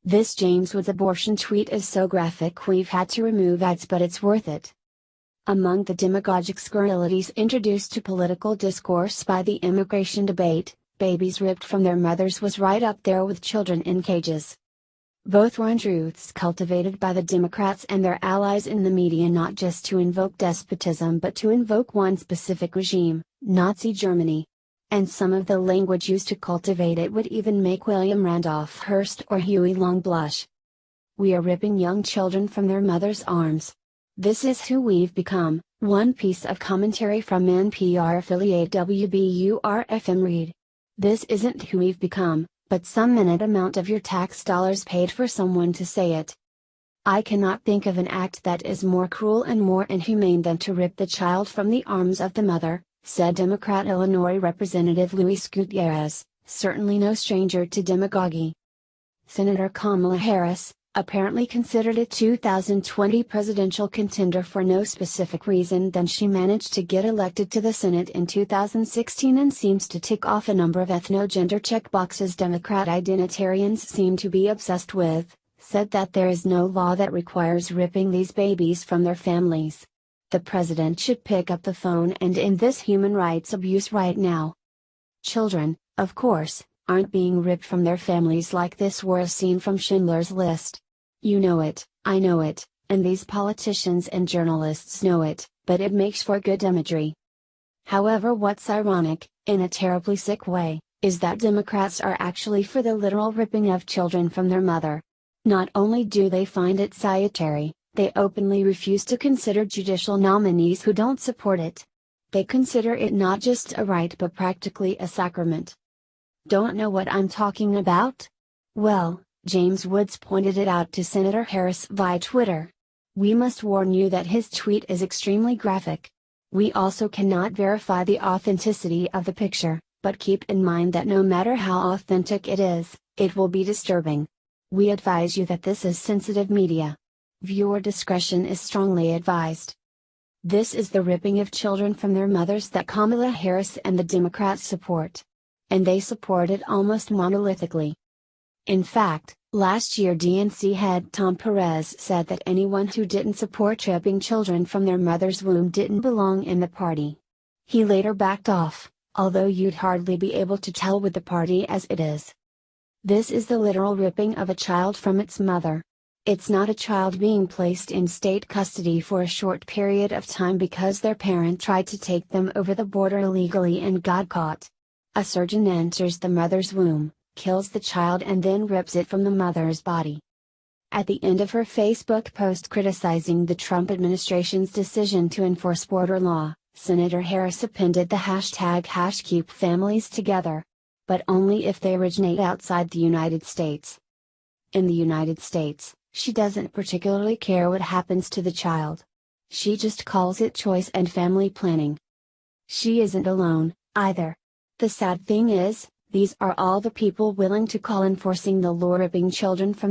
This James Woods abortion tweet is so graphic we've had to remove ads, but it's worth it. Among the demagogic scurrilities introduced to political discourse by the immigration debate, babies ripped from their mothers was right up there with children in cages. Both were untruths cultivated by the Democrats and their allies in the media, not just to invoke despotism but to invoke one specific regime, Nazi Germany. And some of the language used to cultivate it would even make William Randolph Hearst or Huey Long blush. We are ripping young children from their mothers' arms. This is who we've become. One piece of commentary from NPR affiliate WBUR-FM read. This isn't who we've become, but some minute amount of your tax dollars paid for someone to say it. I cannot think of an act that is more cruel and more inhumane than to rip the child from the arms of the mother, said Democrat Illinois Representative Luis Gutierrez, certainly no stranger to demagogy. Senator Kamala Harris, apparently considered a 2020 presidential contender for no specific reason than she managed to get elected to the Senate in 2016 and seems to tick off a number of ethno-gender checkboxes Democrat identitarians seem to be obsessed with, said that there is no law that requires ripping these babies from their families. The president should pick up the phone and end this human rights abuse right now. Children, of course, aren't being ripped from their families like this were a scene from Schindler's List. You know it, I know it, and these politicians and journalists know it, but it makes for good imagery. However, what's ironic, in a terribly sick way, is that Democrats are actually for the literal ripping of children from their mother. Not only do they find it salutary, they openly refuse to consider judicial nominees who don't support it. They consider it not just a right but practically a sacrament. Don't know what I'm talking about? Well, James Woods pointed it out to Senator Harris via Twitter. We must warn you that his tweet is extremely graphic. We also cannot verify the authenticity of the picture, but keep in mind that no matter how authentic it is, it will be disturbing. We advise you that this is sensitive media. Viewer discretion is strongly advised. This is the ripping of children from their mothers that Kamala Harris and the Democrats support. And they support it almost monolithically. In fact, last year DNC head Tom Perez said that anyone who didn't support ripping children from their mother's womb didn't belong in the party. He later backed off, although you'd hardly be able to tell with the party as it is. This is the literal ripping of a child from its mother. It's not a child being placed in state custody for a short period of time because their parent tried to take them over the border illegally and got caught. A surgeon enters the mother's womb, kills the child and then rips it from the mother's body. At the end of her Facebook post criticizing the Trump administration's decision to enforce border law, Senator Harris appended the hashtag #KeepFamiliesTogether. But only if they originate outside the United States. In the United States, she doesn't particularly care what happens to the child. She just calls it choice and family planning. She isn't alone, either. The sad thing is, these are all the people willing to call enforcing the law ripping children from